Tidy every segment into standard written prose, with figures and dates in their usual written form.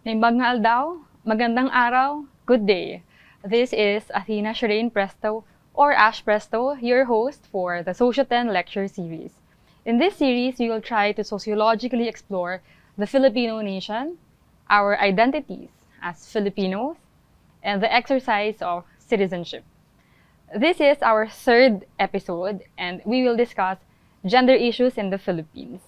Magandang aldaw, magandang araw, good day. This is Athena Shireen Presto or Ash Presto, your host for the Social 10 lecture series. In this series, we will try to sociologically explore the Filipino nation, our identities as Filipinos, and the exercise of citizenship. This is our third episode and we will discuss gender issues in the Philippines.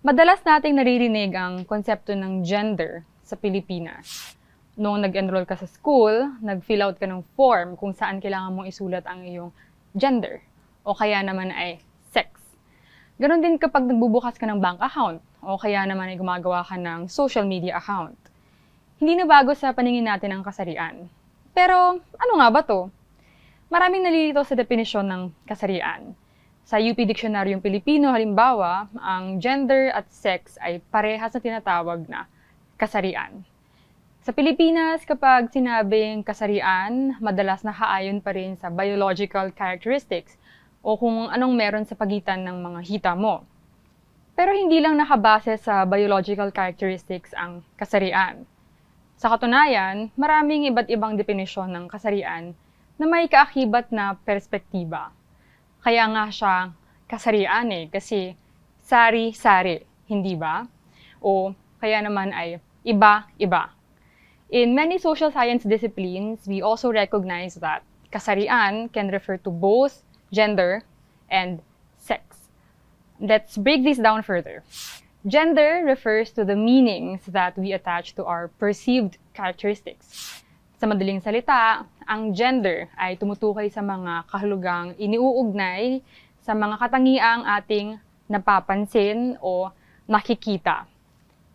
Madalas nating naririnig ang konsepto ng gender sa Pilipinas. Noong nag-enroll ka sa school, nag-fill out ka ng form kung saan kailangan mong isulat ang iyong gender o kaya naman ay sex. Ganon din kapag nagbubukas ka ng bank account o kaya naman ay gumagawa ka ng social media account. Hindi na bago sa paningin natin ang kasarian. Pero ano nga ba to? Maraming nalilito sa definisyon ng kasarian. Sa UP Dictionaryong Pilipino, halimbawa, ang gender at sex ay parehas na tinatawag na kasarian. Sa Pilipinas, kapag sinabing kasarian, madalas nakaayon pa rin sa biological characteristics o kung anong meron sa pagitan ng mga hita mo. Pero hindi lang nakabase sa biological characteristics ang kasarian. Sa katunayan, maraming iba't ibang definisyon ng kasarian na may kaakibat na perspektiba. Kaya nga siya kasarian kasi sari-sari, hindi ba? O kaya naman ay iba-iba. In many social science disciplines, we also recognize that kasarian can refer to both gender and sex. Let's break this down further. Gender refers to the meanings that we attach to our perceived characteristics. Sa madaling salita, ang gender ay tumutukoy sa mga kahulugang iniuugnay sa mga katangiang ating napapansin o nakikita.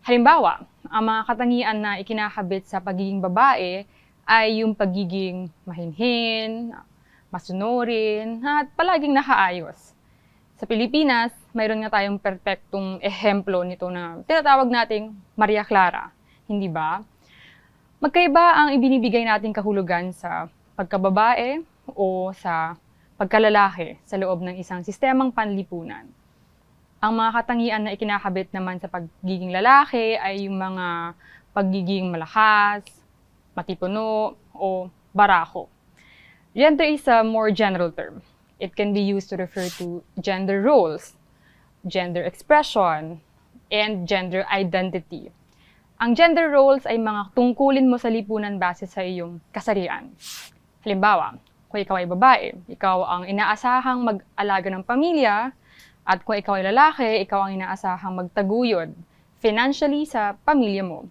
Halimbawa, ang mga katangian na ikinakabit sa pagiging babae ay yung pagiging mahinhin, masunurin, at palaging nakaayos. Sa Pilipinas, mayroon nga tayong perpektong ehemplo nito na tinatawag nating Maria Clara, hindi ba? Magkaiba ang ibinibigay nating kahulugan sa pagkababae o sa pagkalalaki sa loob ng isang sistemang panlipunan. Ang mga katangian na ikinakabit naman sa pagiging lalaki ay yung mga pagiging malakas, matipuno, o barako. Gender is a more general term. It can be used to refer to gender roles, gender expression, and gender identity. Ang gender roles ay mga tungkulin mo sa lipunan base sa iyong kasarian. Halimbawa, kung ikaw ay babae, ikaw ang inaasahang mag-alaga ng pamilya, at kung ikaw ay lalaki, ikaw ang inaasahang magtaguyod financially sa pamilya mo.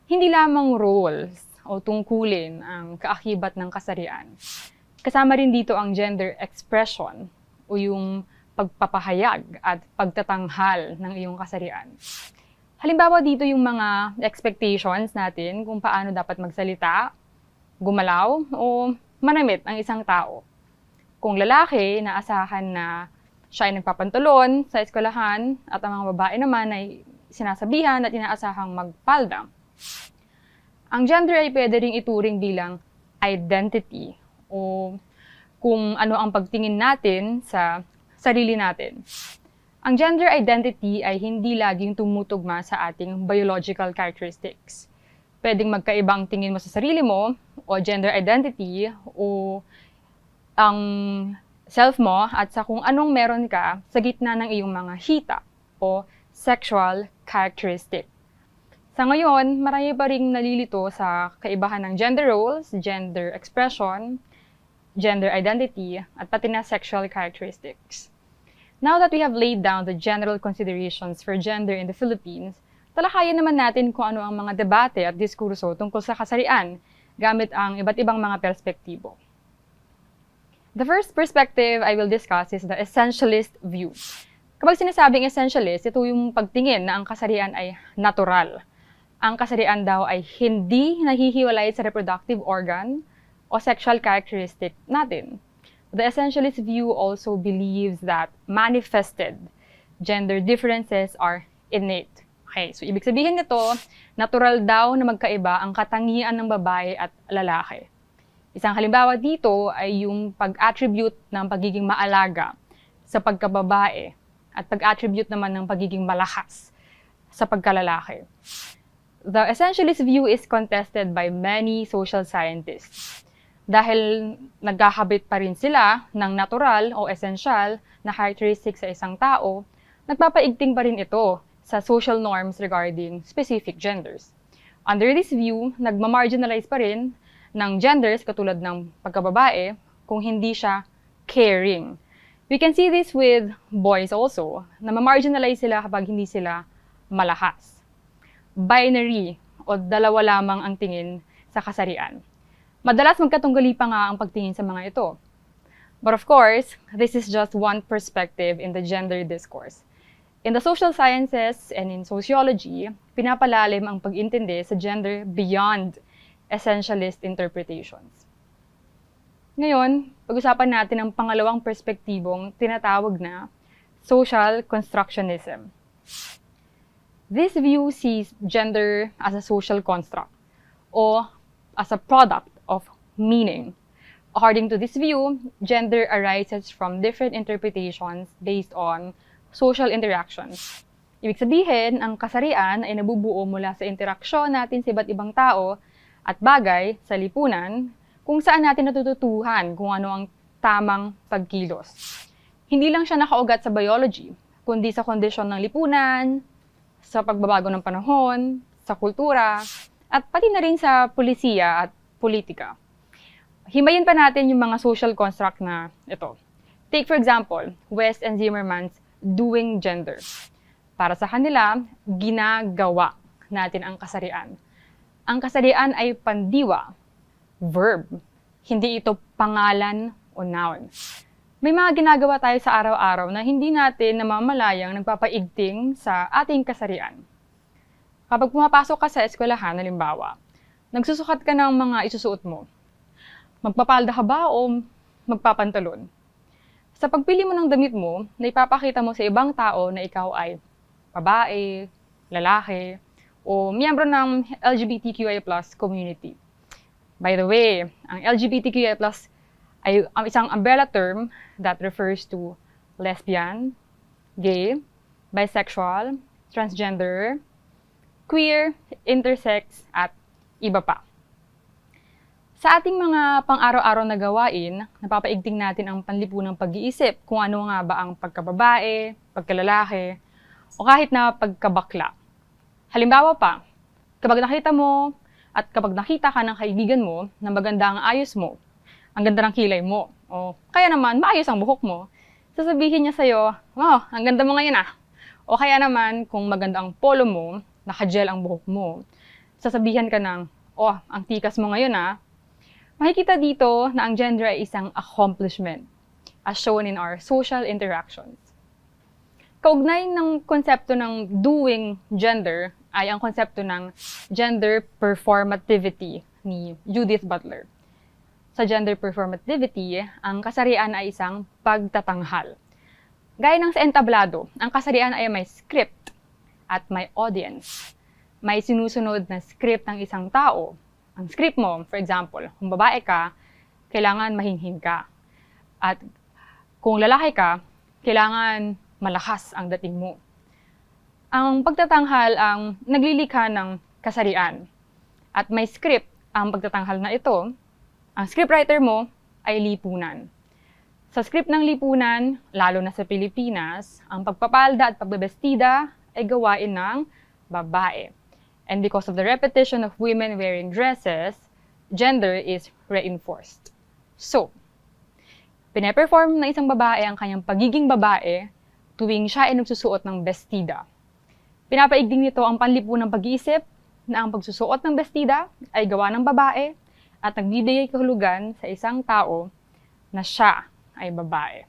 Hindi lamang roles o tungkulin ang kaakibat ng kasarian. Kasama rin dito ang gender expression o yung pagpapahayag at pagtatanghal ng iyong kasarian. Halimbawa dito yung mga expectations natin kung paano dapat magsalita, gumalaw, o manamit ang isang tao. Kung lalaki, naasahan na siya ay nagpapantulon sa eskwelahan at ang mga babae naman ay sinasabihan at inaasahang magpalda. Ang gender ay pwede ring ituring bilang identity o kung ano ang pagtingin natin sa sarili natin. Ang gender identity ay hindi laging tumutugma sa ating biological characteristics. Pwedeng magkaibang tingin mo sa sarili mo o gender identity o ang self mo at sa kung anong meron ka sa gitna ng iyong mga hita o sexual characteristic. Sa ngayon, marami pa ring nalilito sa kaibahan ng gender roles, gender expression, gender identity, at pati na sexual characteristics. Now that we have laid down the general considerations for gender in the Philippines, talakayin naman natin kung ano ang mga debate at diskurso tungkol sa kasarian gamit ang iba't ibang mga perspektibo. The first perspective I will discuss is the essentialist view. Kapag sinasabing essentialist, ito yung pagtingin na ang kasarian ay natural. Ang kasarian daw ay hindi nahihiwalay sa reproductive organ o sexual characteristic natin. The essentialist view also believes that manifested gender differences are innate. Okay, so ibig sabihin nito, natural daw na magkaiba ang katangian ng babae at lalaki. Isang halimbawa dito ay yung pag-attribute ng pagiging maalaga sa pagkababae at pag-attribute naman ng pagiging malakas sa pagkalalaki. The essentialist view is contested by many social scientists dahil nagkakabit pa rin sila ng natural o essential na characteristic sa isang tao, nagpapaigting pa rin ito sa social norms regarding specific genders. Under this view, nagmamarginalize pa rin ng genders katulad ng pagkababae kung hindi siya caring. We can see this with boys also, na ma-marginalize sila kapag hindi sila malahas. Binary o dalawa lamang ang tingin sa kasarian. Madalas magkatunggali pa nga ang pagtingin sa mga ito. But of course, this is just one perspective in the gender discourse. In the social sciences and in sociology, pinapalalim ang pag-intindi sa gender beyond essentialist interpretations. Ngayon, pag-usapan natin ang pangalawang perspektibong tinatawag na social constructionism. This view sees gender as a social construct or as a product of meaning. According to this view, gender arises from different interpretations based on social interactions. Ibig sabihin, ang kasarian ay nabubuo mula sa interaksyon natin sa iba't ibang tao at bagay sa lipunan kung saan natin natututuhan kung ano ang tamang pagkilos. Hindi lang siya nakaugat sa biology, kundi sa kondisyon ng lipunan, sa pagbabago ng panahon, sa kultura, at pati na rin sa pulisiya at politika. Himayin pa natin yung mga social construct na ito. Take for example, West and Zimmerman's doing gender. Para sa kanila, ginagawa natin ang kasarian. Ang kasarian ay pandiwa, verb. Hindi ito pangalan o noun. May mga ginagawa tayo sa araw-araw na hindi natin namamalayang nagpapaigting sa ating kasarian. Kapag pumapasok ka sa eskwelahan, halimbawa, nagsusukat ka ng mga isusuot mo. Magpapalda ka ba o magpapantalon? Sa pagpili mo ng damit mo, naipapakita mo sa ibang tao na ikaw ay babae, lalaki, o miyembro ng LGBTQI+ community. By the way, ang LGBTQI+ ay isang umbrella term that refers to lesbian, gay, bisexual, transgender, queer, intersex, at iba pa. Sa ating mga pang-araw-araw na gawain, napapaigting natin ang panlipunang pag-iisip kung ano nga ba ang pagkababae, pagkalalaki, o kahit na pagkabakla. Halimbawa pa, kapag nakita mo at kapag nakita ka ng kaibigan mo na maganda ang ayos mo, ang ganda ng kilay mo, o kaya naman maayos ang buhok mo, sasabihin niya sa'yo, wow, ang ganda mo ngayon ah. O kaya naman, kung maganda ang polo mo, naka-gel ang buhok mo, sasabihan ka ng, oh, ang tikas mo ngayon ah. Makikita dito na ang gender ay isang accomplishment, as shown in our social interactions. Kaugnay ng konsepto ng doing gender ay ang konsepto ng gender performativity ni Judith Butler. Sa gender performativity, ang kasarian ay isang pagtatanghal. Gaya ng sa entablado, ang kasarian ay may script at may audience. May sinusunod na script ng isang tao. Ang script mo, for example, kung babae ka, kailangan mahinhin ka. At kung lalaki ka, kailangan malakas ang dating mo. Ang pagtatanghal ang naglilikha ng kasarian. At may script ang pagtatanghal na ito. Ang scriptwriter mo ay lipunan. Sa script ng lipunan, lalo na sa Pilipinas, ang pagpapalda at pagbebestida ay gawain ng babae. And because of the repetition of women wearing dresses, gender is reinforced. So, pinaperform ng isang babae ang kanyang pagiging babae tuwing siya ay nagsusuot ng bestida. Pinapaigting nito ang panlipunang pag-iisip na ang pagsusuot ng bestida ay gawa ng babae at nagbibigay kahulugan sa isang tao na siya ay babae.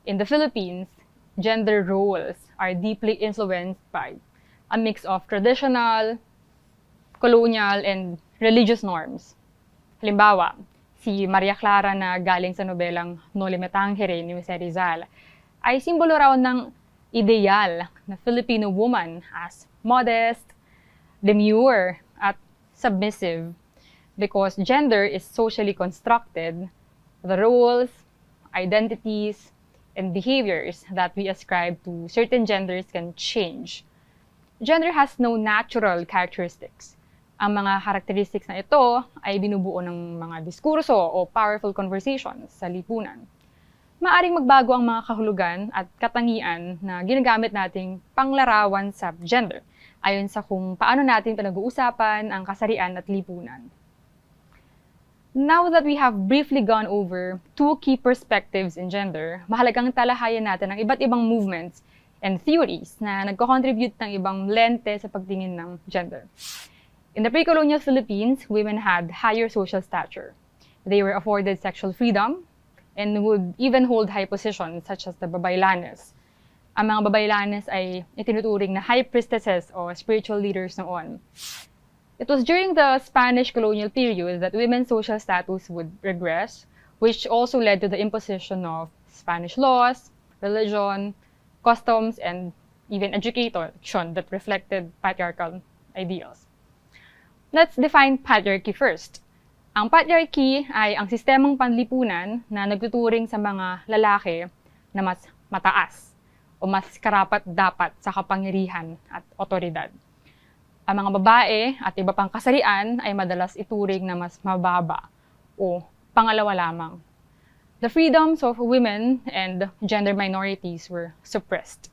In the Philippines, gender roles are deeply influenced by a mix of traditional, colonial, and religious norms. Halimbawa, si Maria Clara na galing sa nobelang Noli Me Tangere ni Jose Rizal ay simbolo raw ng ideal na Filipino woman as modest, demure, at submissive. Because gender is socially constructed, the roles, identities, and behaviors that we ascribe to certain genders can change. gender has no natural characteristics. Ang mga characteristics na ito ay binubuo ng mga diskurso o powerful conversations sa lipunan. Maaring magbago ang mga kahulugan at katangian na ginagamit nating panglarawan sa gender, ayon sa kung paano natin pinag-uusapan ang kasarian at lipunan. Now that we have briefly gone over two key perspectives in gender, mahalagang talahayan natin ang iba't ibang movements and theories na nagko-contribute ng ibang lente sa pagtingin ng gender. In the pre-colonial Philippines, women had higher social stature. They were afforded sexual freedom and would even hold high positions such as the babaylanes. Ang mga babaylanes ay itinuturing na high priestesses o spiritual leaders noon. It was during the Spanish colonial period that women's social status would regress, which also led to the imposition of Spanish laws, religion, customs, and even education that reflected patriarchal ideals. Let's define patriarchy first. Ang patriarchy ay ang sistemang panlipunan na nagtuturing sa mga lalaki na mas mataas o mas karapat-dapat sa kapangyarihan at otoridad. Ang mga babae at iba pang kasarian ay madalas ituring na mas mababa o pangalawa lamang. The freedoms of women and gender minorities were suppressed.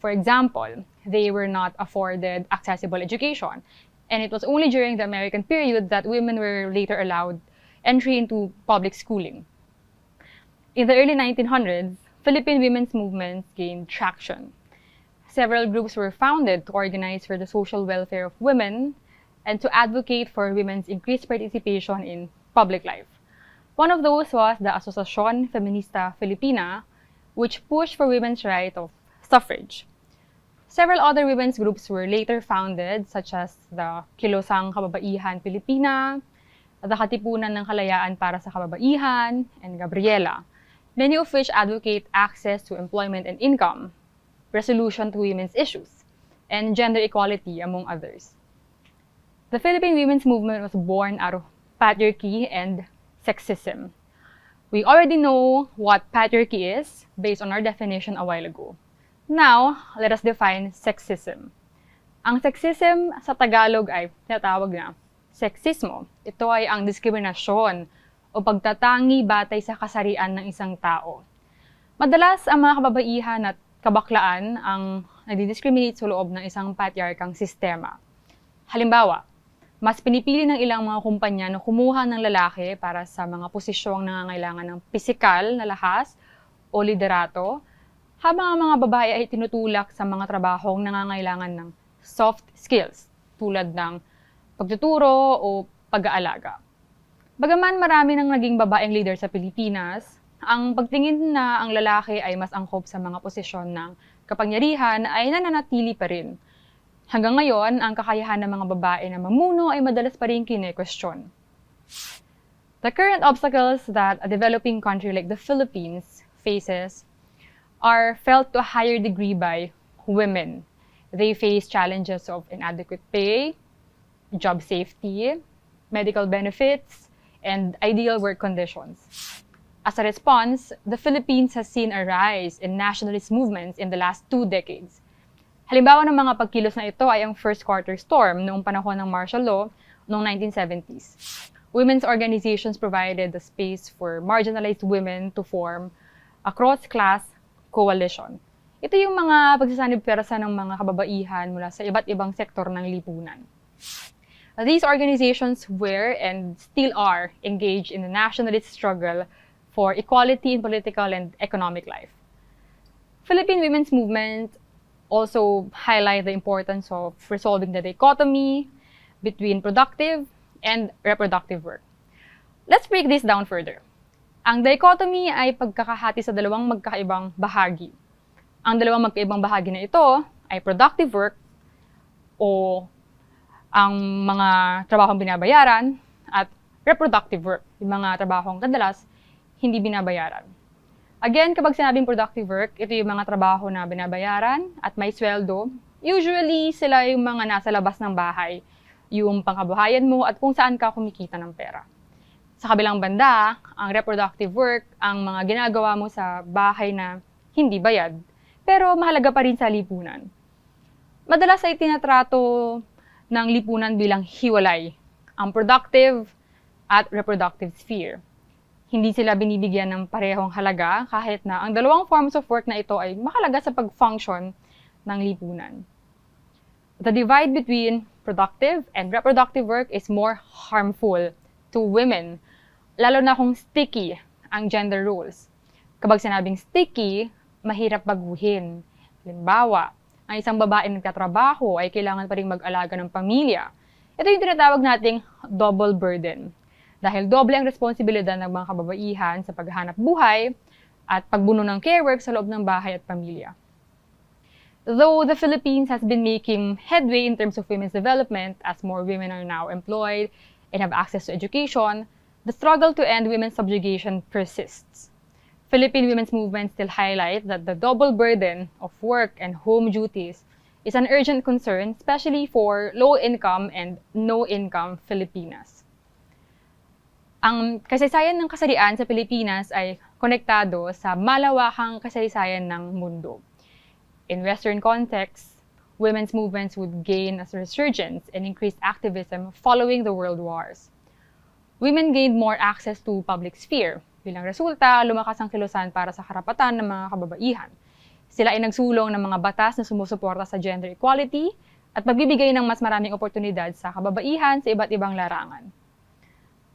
For example, they were not afforded accessible education, and it was only during the American period that women were later allowed entry into public schooling. In the early 1900s, Philippine women's movements gained traction. Several groups were founded to organize for the social welfare of women and to advocate for women's increased participation in public life. One of those was the Asociación Feminista Filipina, which pushed for women's right of suffrage. Several other women's groups were later founded, such as the Kilosang Kababaihan Pilipina, the Katipunan ng Kalayaan para sa Kababaihan, and Gabriela, many of which advocate access to employment and income, resolution to women's issues, and gender equality, among others. The Philippine women's movement was born out of patriarchy and sexism. We already know what patriarchy is based on our definition a while ago. Now, let us define sexism. Ang sexism sa Tagalog ay tinatawag na seksismo. Ito ay ang diskriminasyon o pagtatangi batay sa kasarian ng isang tao. Madalas, ang mga kababaihan at kabaklaan ang nadi-discriminate sa loob ng isang patriarchang sistema. Halimbawa, mas pinipili ng ilang mga kumpanya na kumuha ng lalaki para sa mga posisyong nangangailangan ng pisikal na lahas o liderato, habang ang mga babae ay tinutulak sa mga trabahong nangangailangan ng soft skills tulad ng pagtuturo o pag-aalaga. Bagaman marami nang naging babaeng leader sa Pilipinas, ang pagtingin na ang lalaki ay mas angkop sa mga posisyon ng kapangyarihan ay nananatili pa rin. Hanggang ngayon, ang kakayahan ng mga babae na mamuno ay madalas pa rin kine-question. The current obstacles that a developing country like the Philippines faces are felt to a higher degree by women. They face challenges of inadequate pay, job safety, medical benefits, and ideal work conditions. As a response, the Philippines has seen a rise in nationalist movements in the last 2 decades. Halimbawa ng mga pagkilos na ito ay ang First Quarter Storm noong panahon ng martial law noong 1970s. Women's organizations provided the space for marginalized women to form a cross-class coalition. Ito yung mga pagsasanib pwersa ng mga kababaihan mula sa iba't ibang sektor ng lipunan. These organizations were and still are engaged in the nationalist struggle for equality in political and economic life. Philippine women's movement also highlight the importance of resolving the dichotomy between productive and reproductive work. Let's break this down further. Ang dichotomy ay pagkakahati sa dalawang magkakaibang bahagi. Ang dalawang magkaibang bahagi na ito ay productive work o ang mga trabahong binabayaran at reproductive work, yung mga trabahong kadalas hindi binabayaran. Again, kapag sinabing productive work, ito yung mga trabaho na binabayaran at may sweldo. Usually, sila yung mga nasa labas ng bahay, yung pangkabuhayan mo at kung saan ka kumikita ng pera. Sa kabilang banda, ang reproductive work, ang mga ginagawa mo sa bahay na hindi bayad, pero mahalaga pa rin sa lipunan. Madalas ay tinatrato ng lipunan bilang hiwalay, ang productive at reproductive sphere. Hindi sila binibigyan ng parehong halaga kahit na ang dalawang forms of work na ito ay mahalaga sa pag-function ng lipunan. The divide between productive and reproductive work is more harmful to women, lalo na kung sticky ang gender roles. Kapag sinabing sticky, mahirap baguhin. Halimbawa, ang isang babae nagtatrabaho ay kailangan pa rin mag-alaga ng pamilya. Ito yung tinatawag nating double burden. Dahil doble ang responsibilidad ng mga kababaihan sa paghahanap buhay at pagbuno ng care work sa loob ng bahay at pamilya. Though the Philippines has been making headway in terms of women's development as more women are now employed and have access to education, the struggle to end women's subjugation persists. Philippine women's movement still highlight that the double burden of work and home duties is an urgent concern, especially for low-income and no-income Filipinas. Ang kasaysayan ng kasarian sa Pilipinas ay konektado sa malawakang kasaysayan ng mundo. In Western contexts, women's movements would gain a resurgence and increased activism following the world wars. Women gained more access to public sphere. Bilang resulta, lumakas ang kilusan para sa karapatan ng mga kababaihan. Sila ay nagsulong ng mga batas na sumusuporta sa gender equality at pagbibigay ng mas maraming oportunidad sa kababaihan sa iba't ibang larangan.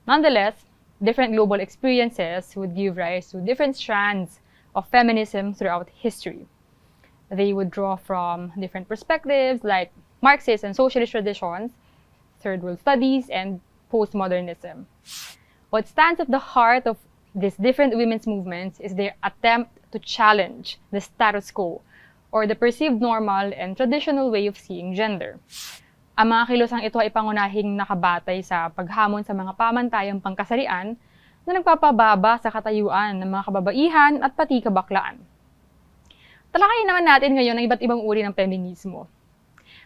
Nonetheless, different global experiences would give rise to different strands of feminism throughout history. They would draw from different perspectives like Marxist and socialist traditions, third world studies, and postmodernism. What stands at the heart of these different women's movements is their attempt to challenge the status quo or the perceived normal and traditional way of seeing gender. Ang mga kilosang ito ay pangunahing nakabatay sa paghamon sa mga pamantayang pangkasarian na nagpapababa sa katayuan ng mga kababaihan at pati kabaklaan. Talakayin naman natin ngayon ang iba't ibang uri ng feminismo.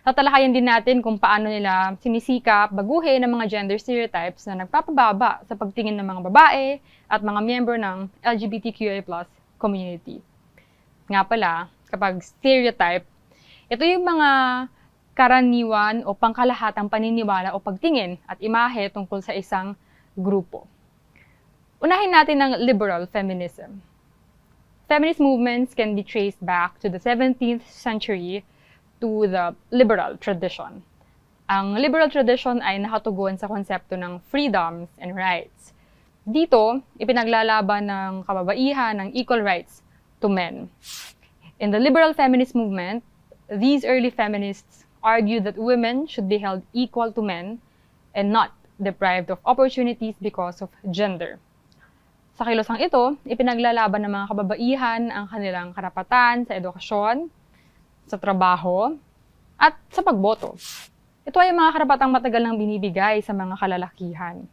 Tatalakayin din natin kung paano nila sinisikap baguhin ang mga gender stereotypes na nagpapababa sa pagtingin ng mga babae at mga miyembro ng LGBTQI+ community. Nga pala, kapag stereotype, ito yung mga karaniwan o pangkalahatang paniniwala o pagtingin at imahe tungkol sa isang grupo. Unahin natin ang liberal feminism. Feminist movements can be traced back to the 17th century to the liberal tradition. Ang liberal tradition ay nakatugon sa konsepto ng freedoms and rights. Dito, ipinaglalaban ng kababaihan ng equal rights to men. In the liberal feminist movement, these early feminists argued that women should be held equal to men and not deprived of opportunities because of gender. Sa kilosang ito, ipinaglalaban ng mga kababaihan ang kanilang karapatan sa edukasyon, sa trabaho, at sa pagboto. Ito ay mga karapatang matagal nang binibigay sa mga kalalakihan.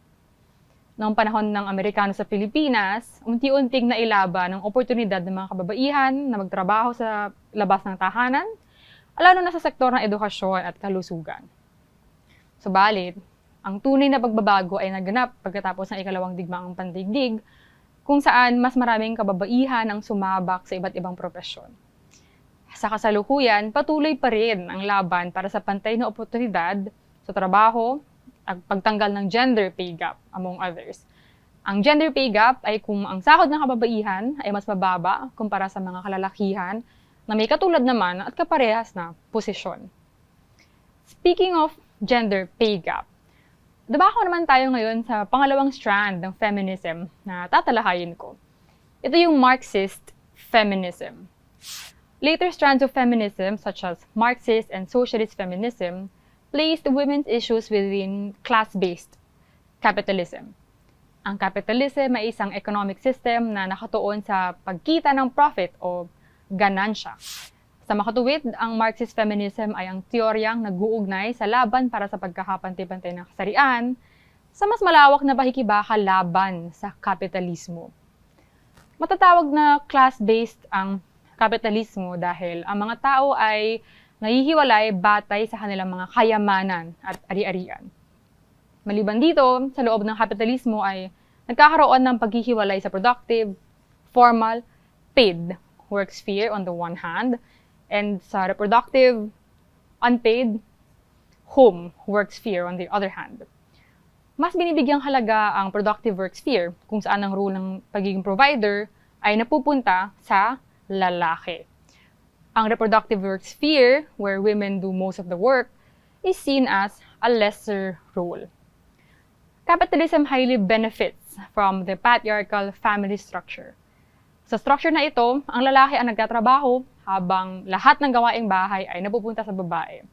Noong panahon ng Amerikano sa Pilipinas, unti-unting nailaban ang oportunidad ng mga kababaihan na magtrabaho sa labas ng tahanan, lalo na sa sektor ng edukasyon at kalusugan. Subalit, ang tunay na pagbabago ay naganap pagkatapos ng ikalawang digmaang pandaigdig, kung saan mas maraming kababaihan ang sumabak sa iba't ibang propesyon. Sa kasalukuyan, patuloy pa rin ang laban para sa pantay na oportunidad sa trabaho at pagtanggal ng gender pay gap, among others. Ang gender pay gap ay kung ang sahod ng kababaihan ay mas mababa kumpara sa mga kalalakihan na may katulad naman at kaparehas na posisyon. Speaking of gender pay gap, dabako naman tayo ngayon sa pangalawang strand ng feminism na tatalakayin ko. Ito yung Marxist feminism. Later strands of feminism, such as Marxist and socialist feminism, placed women's issues within class-based capitalism. Ang capitalism ay isang economic system na nakatuon sa pagkita ng profit o ganansya. Sa makatuwid, ang Marxist feminism ay ang teoryang nag-uugnay sa laban para sa pagkakapantay-pantay ng kasarian sa mas malawak na pakikibaka laban sa kapitalismo. Matatawag na class-based ang kapitalismo dahil ang mga tao ay nahihiwalay batay sa kanilang mga kayamanan at ari-arian. Maliban dito, sa loob ng kapitalismo ay nagkakaroon ng paghihiwalay sa productive, formal, paid work sphere on the one hand, and sa reproductive, unpaid home work sphere on the other hand. Mas binibigyang halaga ang productive work sphere kung saan ang role ng pagiging provider ay napupunta sa lalaki. Ang reproductive work sphere, where women do most of the work, is seen as a lesser role. Capitalism highly benefits from the patriarchal family structure. Sa structure na ito, ang lalaki ang nagtatrabaho habang lahat ng gawaing bahay ay napupunta sa babae.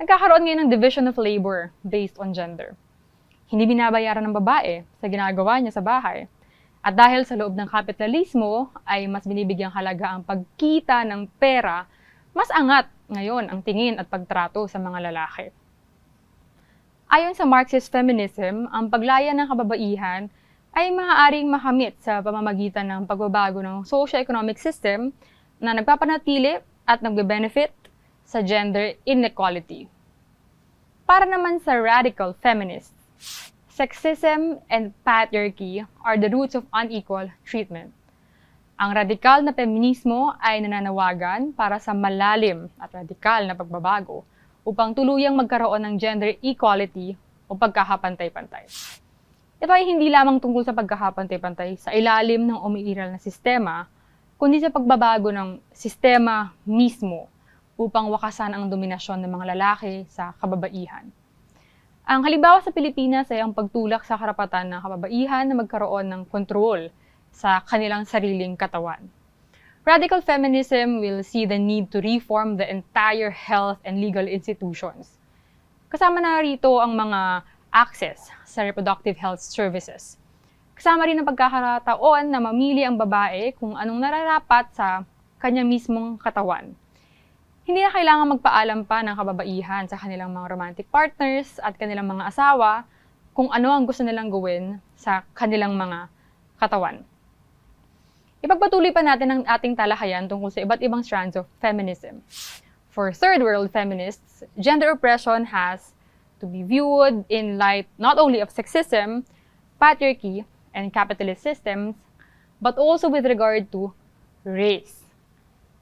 Nagkakaroon ngayon ng division of labor based on gender. Hindi binabayaran ng babae sa ginagawa niya sa bahay. At dahil sa loob ng kapitalismo ay mas binibigyang halaga ang pagkita ng pera, mas angat ngayon ang tingin at pagtrato sa mga lalaki. Ayon sa Marxist feminism, ang paglaya ng kababaihan ay maaaring makamit sa pamamagitan ng pagbabago ng socio-economic system na nagpapanatili at nagbe-benefit sa gender inequality. Para naman sa radical feminists, sexism and patriarchy are the roots of unequal treatment. Ang radikal na feminismo ay nananawagan para sa malalim at radikal na pagbabago upang tuluyang magkaroon ng gender equality o pagkakapantay-pantay. Ito ay hindi lamang tungkol sa pagkakapantay-pantay sa ilalim ng umiiral na sistema, kundi sa pagbabago ng sistema mismo upang wakasan ang dominasyon ng mga lalaki sa kababaihan. Ang halimbawa sa Pilipinas ay ang pagtulak sa karapatan ng kababaihan na magkaroon ng kontrol sa kanilang sariling katawan. Radical feminism will see the need to reform the entire health and legal institutions. Kasama na rito ang mga access sa reproductive health services. Kasama rin ang pagkakataon na mamili ang babae kung anong nararapat sa kanya mismong katawan. Hindi na kailangan magpaalam pa ng kababaihan sa kanilang mga romantic partners at kanilang mga asawa kung ano ang gusto nilang gawin sa kanilang mga katawan. Ipagpatuloy pa natin ang ating talakayan tungkol sa iba't ibang strands of feminism. For third world feminists, gender oppression has to be viewed in light not only of sexism, patriarchy, and capitalist systems, but also with regard to race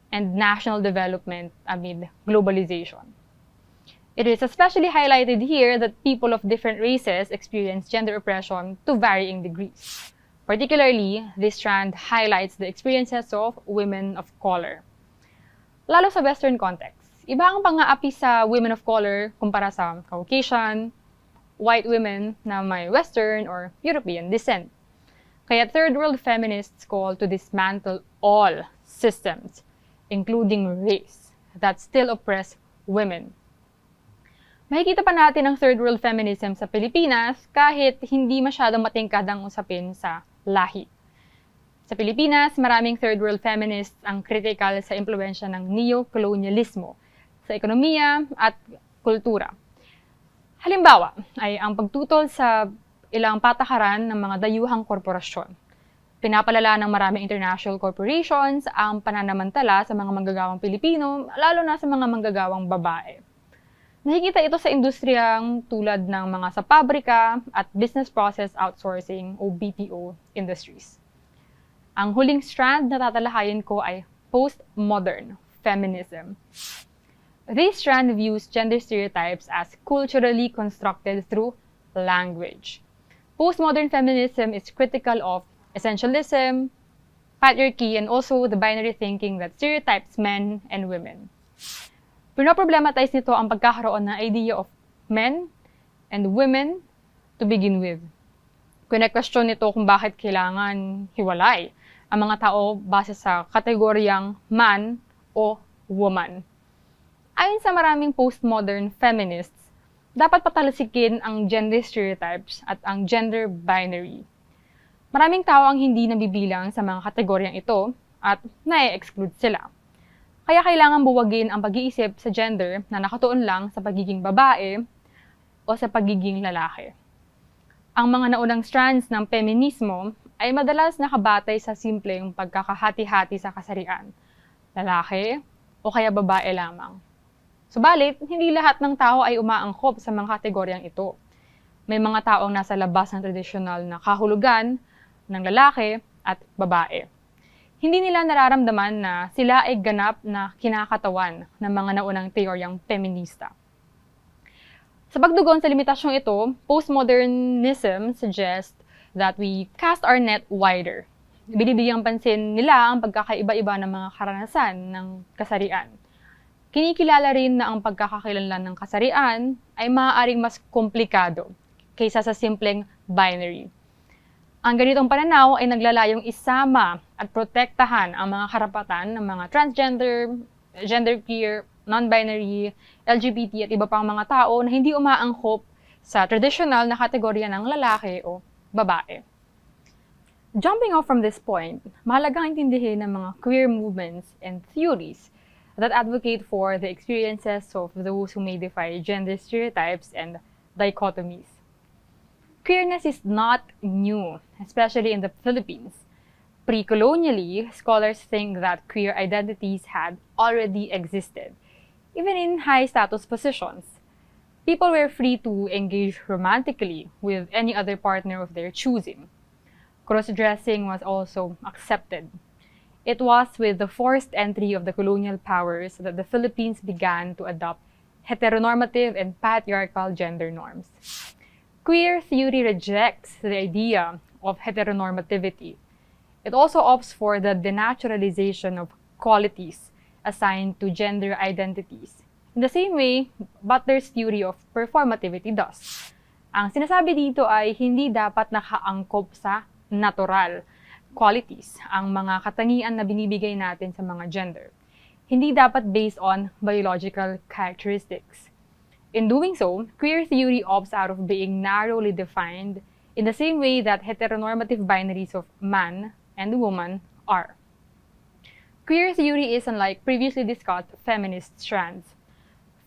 and national development amid globalization. It is especially highlighted here that people of different races experience gender oppression to varying degrees. Particularly, this strand highlights the experiences of women of color. Lalo sa Western context, iba ang pang-aapi sa women of color kumpara sa Caucasian, white women na may Western or European descent. Kaya third world feminists call to dismantle all systems, including race, that still oppress women. Makikita pa natin ang third world feminism sa Pilipinas kahit hindi masyadong matingkad ang usapin sa lahi. Sa Pilipinas, maraming third world feminists ang critical sa impluwensya ng neo-colonialismo sa ekonomiya at kultura. Halimbawa ay ang pagtutol sa ilang patakaran ng mga dayuhang korporasyon. Pinapalala ng maraming international corporations ang pananamantala sa mga manggagawang Pilipino, lalo na sa mga manggagawang babae. Nakikita ito sa industriyang tulad ng mga sa pabrika at business process outsourcing o BPO industries. Ang huling strand na tatalakayin ko ay postmodern feminism. This strand views gender stereotypes as culturally constructed through language. Postmodern feminism is critical of essentialism, patriarchy, and also the binary thinking that stereotypes men and women. Pinoproblematize nito ang pagkakaroon ng idea of men and women to begin with. Kine-question nito kung bakit kailangan hiwalay ang mga tao base sa kategoryang man o woman. Ayon sa maraming postmodern feminists, dapat patalsikin ang gender stereotypes at ang gender binary. Maraming tao ang hindi nabibilang sa mga kategoryang ito at na-exclude sila. Kaya kailangan buwagin ang pag-iisip sa gender na nakatuon lang sa pagiging babae o sa pagiging lalaki. Ang mga naunang strands ng feminismo ay madalas nakabatay sa simpleng pagkakahati-hati sa kasarian, lalaki o kaya babae lamang. Subalit, hindi lahat ng tao ay umaangkop sa mga kategoryang ito. May mga taong nasa labas ng tradisyonal na kahulugan ng lalaki at babae. hindi nila nararamdaman na sila ay ganap na kinakatawan ng mga naunang teoryang feminista. Sa pagdugon sa limitasyong ito, postmodernism suggests that we cast our net wider. Binibigyang pansin nila ang pagkakaiba-iba ng mga karanasan ng kasarian. Kinikilala rin na ang pagkakakilanlan ng kasarian ay maaaring mas komplikado kaysa sa simpleng binary. Ang ganitong pananaw ay naglalayong isama at protektahan ang mga karapatan ng mga transgender, genderqueer, non-binary, LGBT at iba pang mga tao na hindi umaangkop sa traditional na kategorya ng lalaki o babae. Jumping off from this point, mahalagang intindihin ng mga queer movements and theories that advocate for the experiences of those who may defy gender stereotypes and dichotomies. Queerness is not new, especially in the Philippines. Pre-colonially, scholars think that queer identities had already existed, even in high-status positions. People were free to engage romantically with any other partner of their choosing. Cross-dressing was also accepted. It was with the forced entry of the colonial powers that the Philippines began to adopt heteronormative and patriarchal gender norms. Queer theory rejects the idea of heteronormativity. It also opts for the denaturalization of qualities assigned to gender identities. In the same way, Butler's theory of performativity does. Ang sinasabi dito ay hindi dapat nakaangkop sa natural qualities ang mga katangian na binibigay natin sa mga gender. Hindi dapat based on biological characteristics. In doing so, queer theory opts out of being narrowly defined in the same way that heteronormative binaries of man and woman are. Queer theory is unlike previously discussed feminist strands.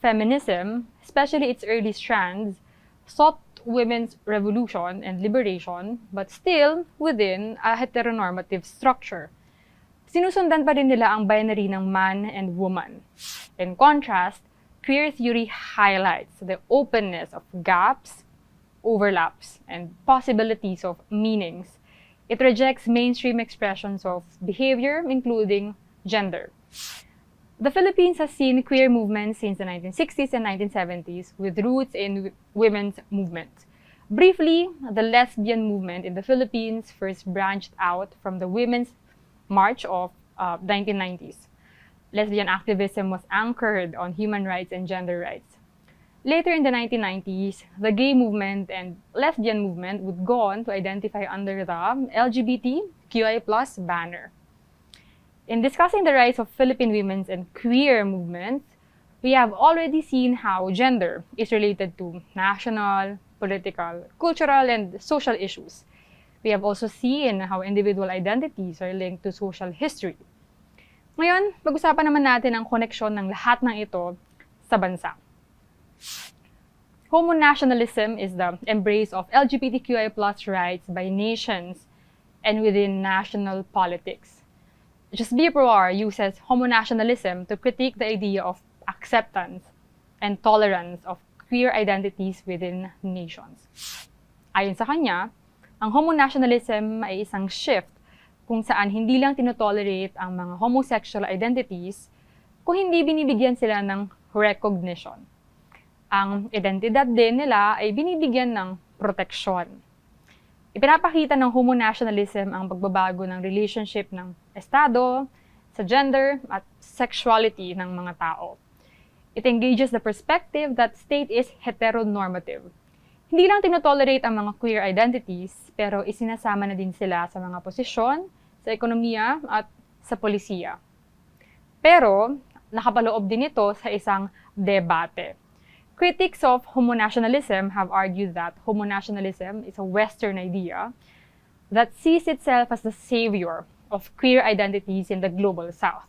Feminism, especially its early strands, sought women's revolution and liberation, but still within a heteronormative structure. Sinusundan pa rin nila ang binary ng man and woman. In contrast, queer theory highlights the openness of gaps, overlaps, and possibilities of meanings. It rejects mainstream expressions of behavior, including gender. The Philippines has seen queer movements since the 1960s and 1970s with roots in women's movements. Briefly, the lesbian movement in the Philippines first branched out from the Women's March of 1990s. Lesbian activism was anchored on human rights and gender rights. Later in the 1990s, the gay movement and lesbian movement would go on to identify under the LGBTQI+ banner. In discussing the rise of Philippine women's and queer movements, we have already seen how gender is related to national, political, cultural, and social issues. We have also seen how individual identities are linked to social history. Ngayon, pag-usapan naman natin ang koneksyon ng lahat ng ito sa bansa. Homonationalism is the embrace of LGBTQI+ rights by nations and within national politics. Jasbir Puar uses homonationalism to critique the idea of acceptance and tolerance of queer identities within nations. Ayon sa kanya, ang homonationalism ay isang shift kung saan hindi lang tinotolerate ang mga homosexual identities, kung hindi binibigyan sila ng recognition. Ang identidad din nila ay binibigyan ng proteksyon. Ipinapakita ng homonationalism ang pagbabago ng relationship ng estado, sa gender, at sexuality ng mga tao. It engages the perspective that state is heteronormative. Hindi lang tinotolerate ang mga queer identities, pero isinasama na din sila sa mga posisyon, sa ekonomiya, at sa polisiya. Pero, nakapaloob din ito sa isang debate. Critics of homonationalism have argued that homonationalism is a Western idea that sees itself as the savior of queer identities in the global South.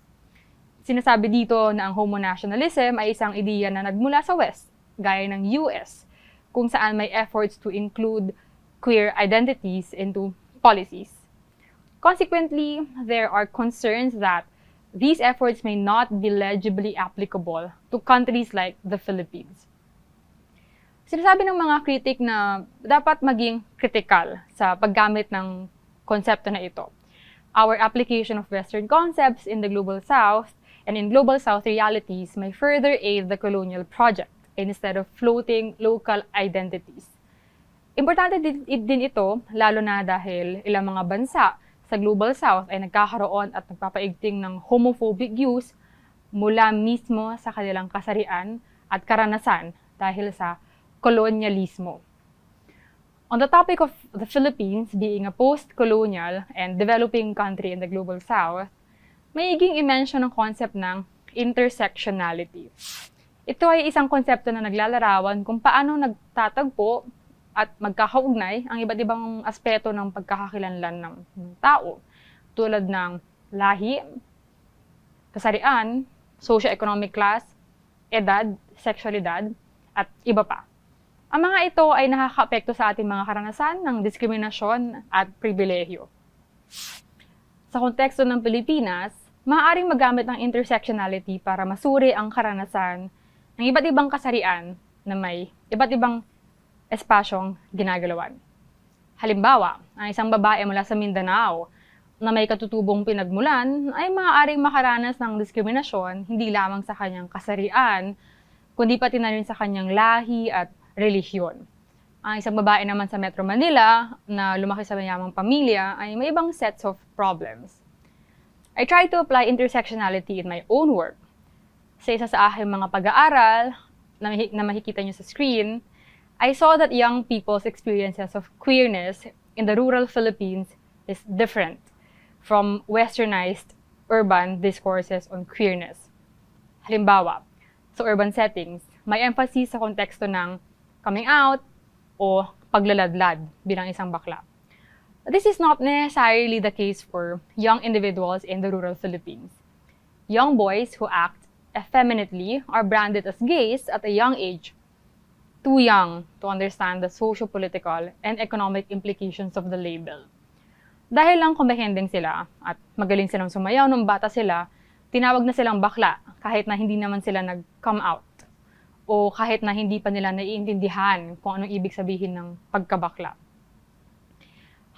Sinasabi dito na ang homonationalism ay isang ideya na nagmula sa West, gaya ng US, kung saan may efforts to include queer identities into policies. Consequently, there are concerns that these efforts may not be legibly applicable to countries like the Philippines. Sinasabi ng mga critic na dapat maging critical sa paggamit ng konsepto na ito. Our application of Western concepts in the Global South and in Global South realities may further aid the colonial project instead of floating local identities. Importante din ito, lalo na dahil ilang mga bansa sa Global South ay nagkakaroon at nagpapaigting ng homophobic views mula mismo sa kanilang kasarian at karanasan dahil sa kolonyalismo. On the topic of the Philippines being a post-colonial and developing country in the Global South, maiging i-mention ang concept ng intersectionality. Ito ay isang konsepto na naglalarawan kung paano nagtatagpo at magkakaugnay ang iba't ibang aspeto ng pagkakakilanlan ng tao, tulad ng lahi, kasarian, socio-economic class, edad, sexualidad, at iba pa. Ang mga ito ay nakakaapekto sa ating mga karanasan ng diskriminasyon at pribilehyo. Sa konteksto ng Pilipinas, maaaring magamit ang intersectionality para masuri ang karanasan ng iba't ibang kasarian na may iba't ibang espasyong ginagalawan. Halimbawa, ang isang babae mula sa Mindanao na may katutubong pinagmulan ay maaaring makaranas ng diskriminasyon hindi lamang sa kanyang kasarian, kundi pati na rin sa kanyang lahi at relihiyon. Ang isang babae naman sa Metro Manila na lumaki sa mayamang pamilya ay may ibang sets of problems. I try to apply intersectionality in my own work. Sa isa sa aking mga pag-aaral na makikita nyo sa screen, I saw that young people's experiences of queerness in the rural Philippines is different from westernized urban discourses on queerness. Halimbawa, sa urban settings, may emphasis sa konteksto ng coming out o paglaladlad bilang isang bakla. This is not necessarily the case for young individuals in the rural Philippines. Young boys who act effeminately are branded as gays at a young age, too young to understand the socio-political and economic implications of the label. Dahil lang kumbekending sila at magaling silang sumayaw nung bata sila, tinawag na silang bakla kahit na hindi naman sila nag-come out o kahit na hindi pa nila naiintindihan kung anong ibig sabihin ng pagkabakla.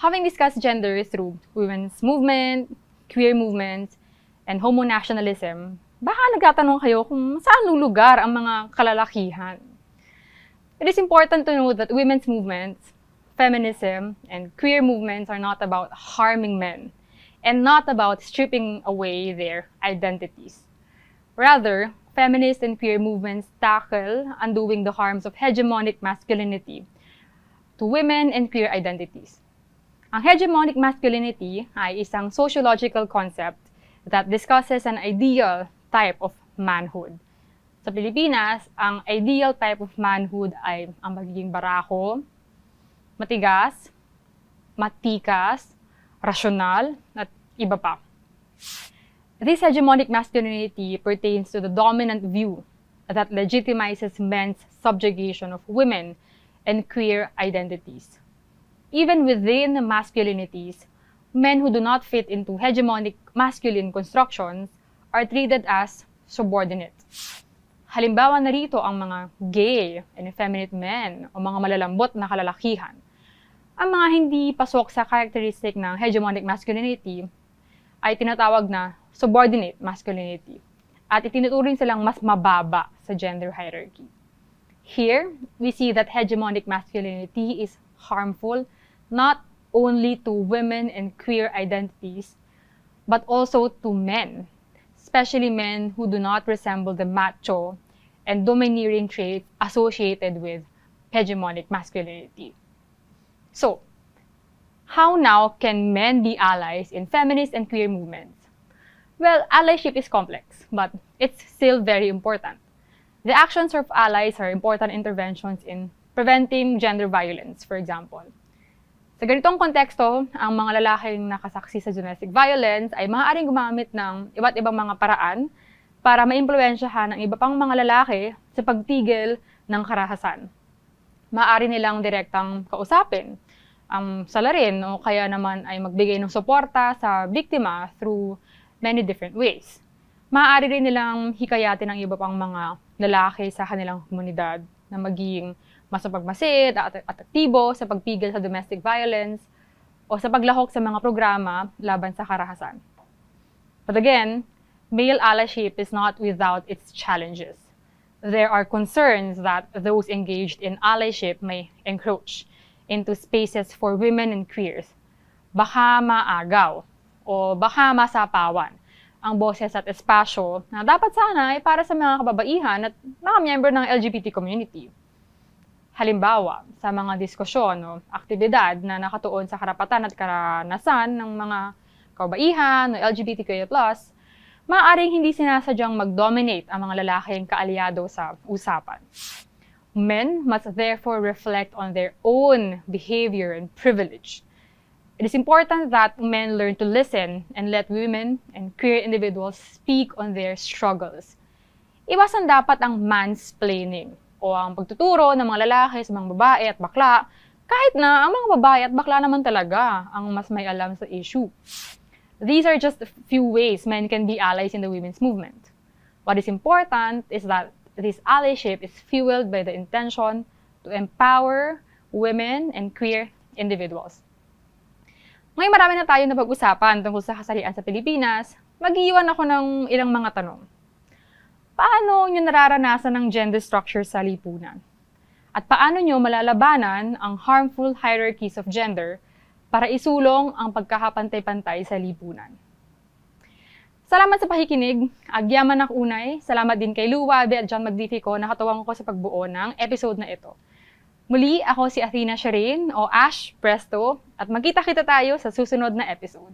Having discussed gender through women's movement, queer movement, and homo-nationalism, baka nagtatanong kayo kung saan lulugar ang mga kalalakihan. It is important to note that women's movements, feminism, and queer movements are not about harming men and not about stripping away their identities. Rather, feminist and queer movements tackle undoing the harms of hegemonic masculinity to women and queer identities. Ang hegemonic masculinity ay isang sociological concept that discusses an ideal type of manhood. Sa Pilipinas, ang ideal type of manhood ay ang magiging barako, matigas, matikas, rasyonal, at iba pa. This hegemonic masculinity pertains to the dominant view that legitimizes men's subjugation of women and queer identities. Even within masculinities, men who do not fit into hegemonic masculine constructions are treated as subordinate. Halimbawa na rito ang mga gay and effeminate men o mga malalambot na kalalakihan. Ang mga hindi pasok sa characteristic ng hegemonic masculinity ay tinatawag na subordinate masculinity at itinuturing silang mas mababa sa gender hierarchy. Here, we see that hegemonic masculinity is harmful not only to women and queer identities, but also to men, especially men who do not resemble the macho and domineering traits associated with hegemonic masculinity. So, how now can men be allies in feminist and queer movements? Well, allyship is complex, but it's still very important. The actions of allies are important interventions in preventing gender violence, for example. Sa ganitong konteksto, ang mga lalaking nakasaksi sa domestic violence ay maaaring gumamit ng iba't ibang mga paraan para maimpluwensyahan ang iba pang mga lalaki sa pagtigil ng karahasan. Maaari nilang direktang kausapin ang salarin o kaya naman ay magbigay ng suporta sa biktima through many different ways. Maaari rin nilang hikayatin ang iba pang mga lalaki sa kanilang komunidad na maging mas mapagmasid at aktibo sa pagpigil sa domestic violence o sa paglahok sa mga programa laban sa karahasan. But again, male allyship is not without its challenges. There are concerns that those engaged in allyship may encroach into spaces for women and queers. Baka maagaw o baka masapawan ang boses at espasyo na dapat sana ay para sa mga kababaihan at mga miyembro ng LGBT community. Halimbawa, sa mga diskusyon o aktibidad na nakatuon sa karapatan at karanasan ng mga kababaihan o LGBTQIA+, maaaring hindi sinasadyang mag-dominate ang mga lalaking kaalyado sa usapan. Men must therefore reflect on their own behavior and privilege. It is important that men learn to listen and let women and queer individuals speak on their struggles. Iwasan dapat ang mansplaining o ang pagtuturo ng mga lalaki sa mga babae at bakla, kahit na ang mga babae at bakla naman talaga ang mas may alam sa issue. These are just a few ways men can be allies in the women's movement. What is important is that this allyship is fueled by the intention to empower women and queer individuals. Ngayon marami na tayo na pag-usapan tungkol sa kasalian sa Pilipinas, mag-iwan ako ng ilang mga tanong. Paano nyo nararanasan ang gender structure sa lipunan? At paano nyo malalabanan ang harmful hierarchies of gender para isulong ang pagkakapantay-pantay sa lipunan? Salamat sa pakikinig. Agyaman ng unay. Salamat din kay Lou Wabe at John Magnifico na katuwang ko sa pagbuo ng episode na ito. Muli, ako si Athena Shireen o Ash Presto at magkita-kita tayo sa susunod na episode.